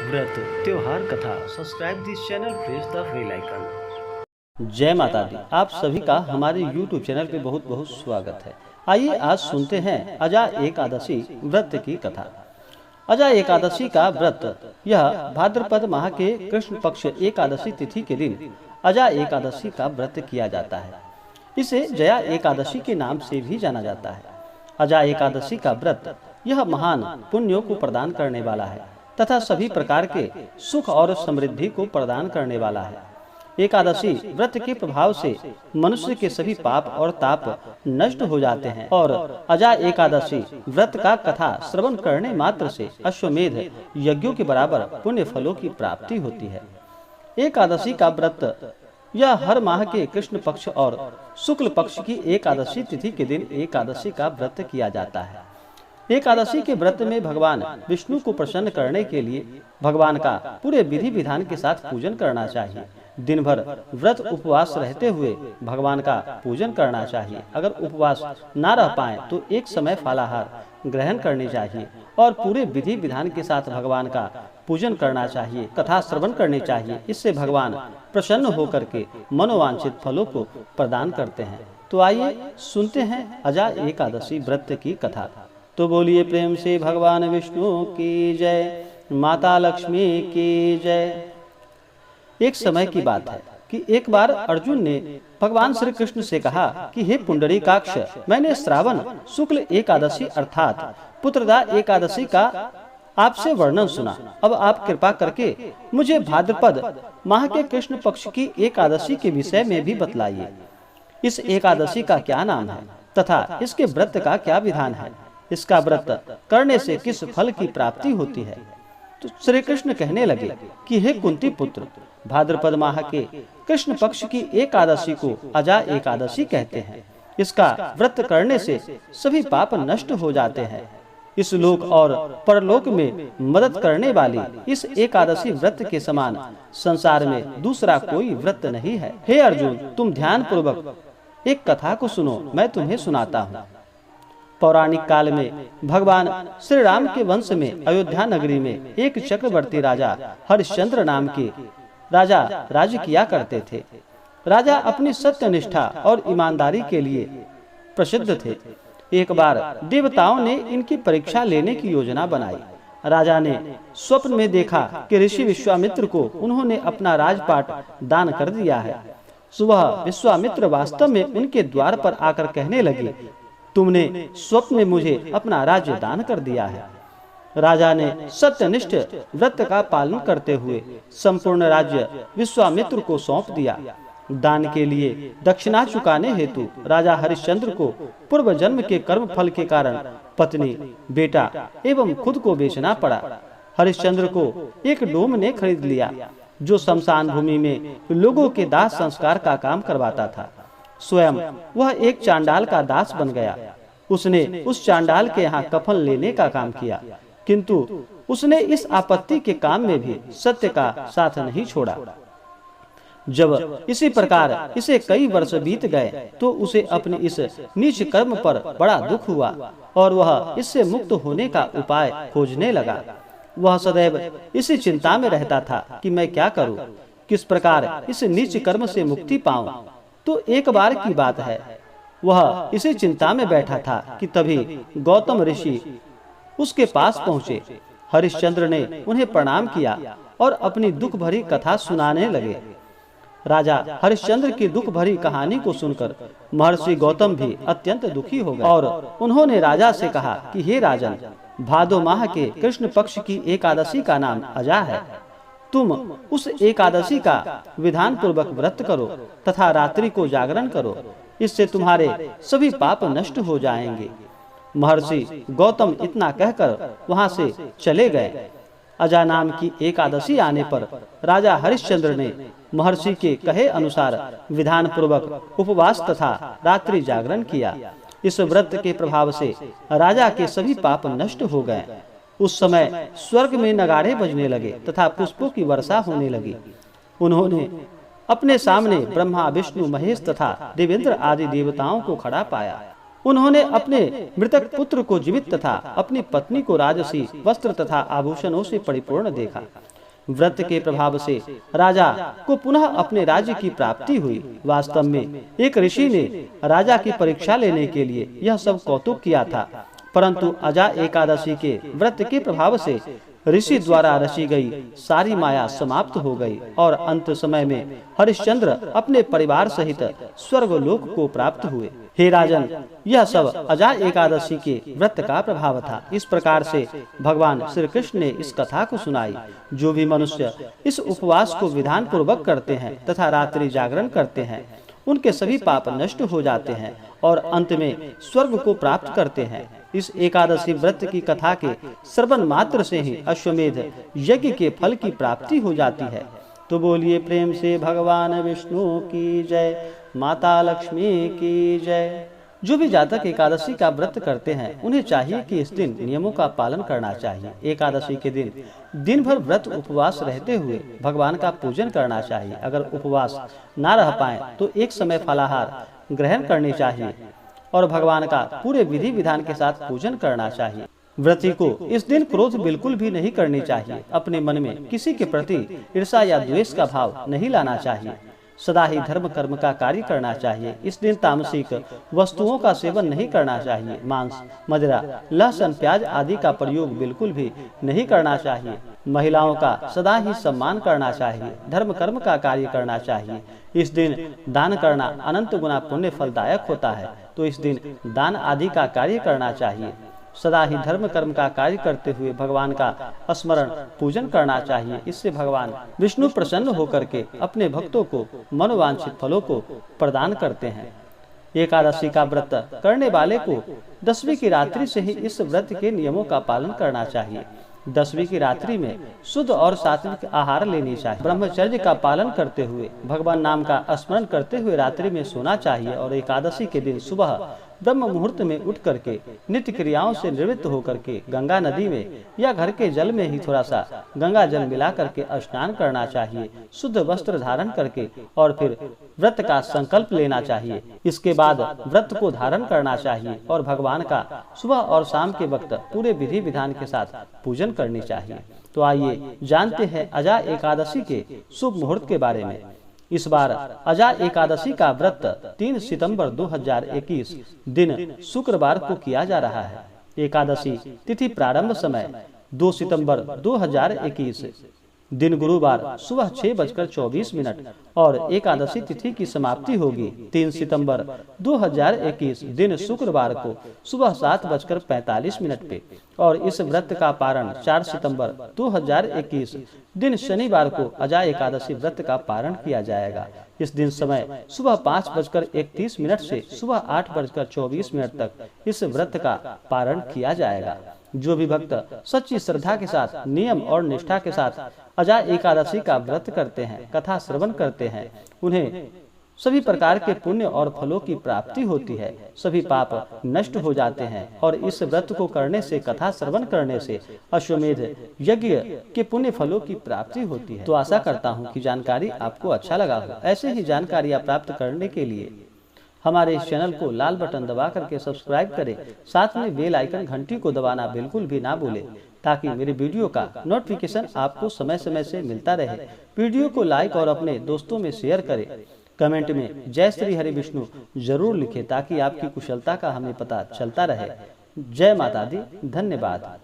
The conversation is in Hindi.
व्रत त्योहार कथा। Subscribe this channel, press the bell icon. जय माता दी। आप सभी का हमारे YouTube चैनल पे बहुत बहुत स्वागत है। आइए आज सुनते हैं अजा एकादशी व्रत की कथा। अजा एकादशी का व्रत यह भाद्रपद माह के कृष्ण पक्ष एकादशी तिथि के दिन अजा एकादशी का व्रत किया जाता है। इसे जया एकादशी के नाम से भी जाना जाता है। अजा एकादशी का व्रत यह महान पुण्यों को प्रदान करने वाला है तथा सभी प्रकार के सुख और समृद्धि को प्रदान करने वाला है। एकादशी व्रत के प्रभाव से मनुष्य के सभी पाप और ताप नष्ट हो जाते हैं और अजा एकादशी व्रत का कथा श्रवण करने मात्र से अश्वमेध यज्ञों के बराबर पुण्य फलों की प्राप्ति होती है। एकादशी का व्रत यह हर माह के कृष्ण पक्ष और शुक्ल पक्ष की एकादशी तिथि के दिन एकादशी का व्रत किया जाता है। एकादशी के व्रत में भगवान विष्णु को प्रसन्न करने के लिए भगवान का पूरे विधि विधान के साथ पूजन करना चाहिए। दिन भर व्रत उपवास रहते हुए भगवान का पूजन करना चाहिए। अगर उपवास ना रह पाए तो एक समय फलाहार ग्रहण करनी चाहिए और पूरे विधि विधान के साथ भगवान का पूजन करना चाहिए, कथा श्रवण करनी चाहिए। इससे भगवान प्रसन्न होकर के मनोवांछित फलों को प्रदान करते हैं। तो आइए सुनते हैं अजा एकादशी व्रत की कथा। तो बोलिए प्रेम से भगवान विष्णु की जय, माता लक्ष्मी की जय। एक समय की बात है कि एक बार अर्जुन ने भगवान श्री कृष्ण से कहा कि हे पुंडरीकाक्ष, मैंने श्रावण शुक्ल एकादशी अर्थात पुत्रदा एकादशी का आपसे वर्णन सुना। अब आप कृपा करके मुझे भाद्रपद माह के कृष्ण पक्ष की एकादशी के विषय में भी बतलाइए। इस एकादशी का क्या नाम है तथा इसके व्रत का क्या विधान है? इसका व्रत करने से किस फल की प्राप्ति होती है? तो श्री कृष्ण कहने लगे कि हे कुंती पुत्र, भाद्रपद माह के कृष्ण पक्ष की एकादशी को अजा एकादशी कहते हैं। इसका व्रत करने से सभी पाप नष्ट हो जाते हैं। इस लोक और परलोक में मदद करने वाली इस एकादशी व्रत के समान संसार में दूसरा कोई व्रत नहीं है। हे अर्जुन, तुम ध्यान पूर्वक एक कथा को सुनो, मैं तुम्हें सुनाता हूँ। पौराणिक काल में भगवान श्री राम के वंश में अयोध्या नगरी में एक चक्रवर्ती राजा हरिश्चंद्र नाम के राजा राज्य किया करते थे। राजा अपनी सत्यनिष्ठा और ईमानदारी के लिए प्रसिद्ध थे। एक बार देवताओं ने इनकी परीक्षा लेने की योजना बनाई। राजा ने स्वप्न में देखा कि ऋषि विश्वामित्र को उन्होंने अपना राजपाट दान कर दिया है। सुबह विश्वामित्र वास्तव में उनके द्वार पर आकर कहने लगे, तुमने स्वप्न में मुझे अपना राज्य दान कर दिया है। राजा ने सत्यनिष्ठ व्रत का पालन करते हुए संपूर्ण राज्य विश्वामित्र को सौंप दिया। दान के लिए दक्षिणा चुकाने हेतु राजा हरिश्चंद्र को पूर्व जन्म के कर्म फल के कारण पत्नी, बेटा एवं खुद को बेचना पड़ा। हरिश्चंद्र को एक डोम ने खरीद लिया जो शमशान भूमि में लोगों के दाह संस्कार का काम करवाता था। स्वयं वह एक चांडाल का दास बन गया। उसने उस चांडाल के यहाँ कफन लेने का काम किया, किंतु उसने इस आपत्ति के काम में भी सत्य का साथ नहीं छोड़ा। जब इसी प्रकार इसे कई वर्ष बीत गए तो उसे अपने इस नीच कर्म पर बड़ा दुख हुआ और वह इससे मुक्त होने का उपाय खोजने लगा। वह सदैव इसी चिंता में रहता था कि मैं क्या करूं, किस प्रकार इस नीच कर्म से मुक्ति पाऊं। तो एक बार की बात है, वह इसी चिंता में बैठा था कि तभी गौतम ऋषि उसके पास पहुँचे। हरिश्चंद्र ने उन्हें प्रणाम किया और अपनी दुख भरी कथा सुनाने लगे। राजा हरिश्चंद्र की दुख भरी कहानी को सुनकर महर्षि गौतम भी अत्यंत दुखी हो गए और उन्होंने राजा से कहा कि हे राजन, भादो माह के कृष्ण पक्ष की एकादशी का नाम अजा है। तुम उस एकादशी का विधान पूर्वक व्रत करो तथा रात्रि को जागरण करो, इससे तुम्हारे सभी पाप नष्ट हो जाएंगे। महर्षि गौतम इतना कहकर वहां से चले गए। अजा नाम की एकादशी आने पर राजा हरिश्चंद्र ने महर्षि के कहे अनुसार विधान पूर्वक उपवास तथा रात्रि जागरण किया। इस व्रत के प्रभाव से राजा के सभी पाप नष्ट हो गए। उस समय स्वर्ग में नगाड़े बजने लगे तथा पुष्पों की वर्षा होने लगी। उन्होंने अपने सामने ब्रह्मा, विष्णु, महेश तथा देवेंद्र आदि देवताओं को खड़ा पाया। उन्होंने अपने मृतक पुत्र को जीवित तथा अपनी पत्नी को राजसी वस्त्र तथा आभूषणों से परिपूर्ण देखा। व्रत के प्रभाव से राजा को पुनः अपने राज्य की प्राप्ति हुई। वास्तव में एक ऋषि ने राजा की परीक्षा लेने के लिए यह सब कौतुक किया था, परंतु अजा एकादशी के व्रत के प्रभाव से ऋषि द्वारा रची गई सारी माया समाप्त हो गई और अंत समय में हरिश्चंद्र अपने परिवार सहित स्वर्गलोक को प्राप्त हुए। हे राजन, यह सब अजा एकादशी के व्रत का प्रभाव था। इस प्रकार से भगवान श्री कृष्ण ने इस कथा को सुनाई। जो भी मनुष्य इस उपवास को विधान पूर्वक करते हैं तथा रात्रि जागरण करते हैं, उनके सभी पाप नष्ट हो जाते हैं और अंत में स्वर्ग को प्राप्त करते हैं। इस एकादशी व्रत की कथा के श्रवण मात्र से ही अश्वमेध यज्ञ के फल की प्राप्ति हो जाती है। तो बोलिए प्रेम से भगवान विष्णु की जय, माता लक्ष्मी की जय। जो भी जातक एकादशी का व्रत करते हैं, उन्हें चाहिए कि इस दिन नियमों का पालन करना चाहिए। एकादशी के दिन भर व्रत उपवास रहते हुए भगवान का पूजन करना चाहिए। अगर उपवास ना रह पाए तो एक समय फलाहार ग्रहण करनी चाहिए और भगवान का पूरे विधि विधान के साथ पूजन करना चाहिए। व्रती को इस दिन क्रोध बिल्कुल भी नहीं करनी चाहिए। अपने मन में किसी के प्रति ईर्ष्या या द्वेष का भाव नहीं लाना चाहिए। सदा ही धर्म कर्म का कार्य करना चाहिए। इस दिन तामसिक वस्तुओं का सेवन नहीं करना चाहिए। मांस, मदिरा, लहसुन, प्याज आदि का प्रयोग बिल्कुल भी नहीं करना चाहिए। महिलाओं का सदा ही सम्मान करना चाहिए। धर्म कर्म का कार्य करना चाहिए। इस दिन दान करना अनंत गुना पुण्य फलदायक होता है, तो इस दिन दान आदि का कार्य करना चाहिए। सदा ही धर्म कर्म का कार्य करते हुए भगवान का स्मरण पूजन करना चाहिए। इससे भगवान विष्णु प्रसन्न होकर के अपने भक्तों को मनोवांछित फलों को प्रदान करते हैं। एकादशी का व्रत करने वाले को 10वीं की रात्रि से ही इस व्रत के नियमों का पालन करना चाहिए। 10वीं की रात्रि में शुद्ध और सात्विक आहार लेनी चाहिए। ब्रह्मचर्य का पालन करते हुए भगवान नाम का स्मरण करते हुए रात्रि में सोना चाहिए और एकादशी के दिन सुबह ब्रह्म मुहूर्त में उठ करके नित्य क्रियाओं से निवृत्त होकर के गंगा नदी में या घर के जल में ही थोड़ा सा गंगा जल मिला करके स्नान करना चाहिए। शुद्ध वस्त्र धारण करके और फिर व्रत का संकल्प लेना चाहिए। इसके बाद व्रत को धारण करना चाहिए और भगवान का सुबह और शाम के वक्त पूरे विधि विधान के साथ पूजन करनी चाहिए। तो आइए जानते हैं अजा एकादशी के शुभ मुहूर्त के बारे में। इस बार अजा एकादशी का व्रत 3 सितंबर 2021 दिन शुक्रवार को किया जा रहा है। एकादशी तिथि प्रारंभ समय 2 सितंबर 2021 दिन गुरुवार सुबह 6:24 और एकादशी तिथि की समाप्ति होगी 3 सितंबर 2021 दिन शुक्रवार को सुबह 7:45 पे और इस व्रत का पारण 4 सितंबर 2021 दिन शनिवार को अजा एकादशी व्रत का पारण किया जाएगा। इस दिन समय सुबह 5:31 से सुबह 8:24 तक इस व्रत का पारण किया जाएगा। जो भी भक्त सच्ची श्रद्धा के साथ नियम और निष्ठा के साथ अजा एकादशी का व्रत करते हैं, कथा श्रवण करते हैं, उन्हें सभी प्रकार के पुण्य और फलों की प्राप्ति होती है। सभी पाप नष्ट हो जाते हैं और इस व्रत को करने से, कथा श्रवण करने से अश्वमेध यज्ञ के पुण्य फलों की प्राप्ति होती है। तो आशा करता हूँ कि जानकारी आपको अच्छा लगा हो। ऐसे ही जानकारियाँ प्राप्त करने के लिए हमारे इस चैनल को लाल बटन दबा करके सब्सक्राइब करें। साथ में बेल आइकन घंटी को दबाना बिल्कुल भी ना भूलें, ताकि मेरे वीडियो का नोटिफिकेशन आपको समय समय से मिलता रहे। वीडियो को लाइक और अपने दोस्तों में शेयर करें। कमेंट में जय श्री हरि विष्णु जरूर लिखें, ताकि आपकी कुशलता का हमें पता चलता रहे। जय माता दी। धन्यवाद।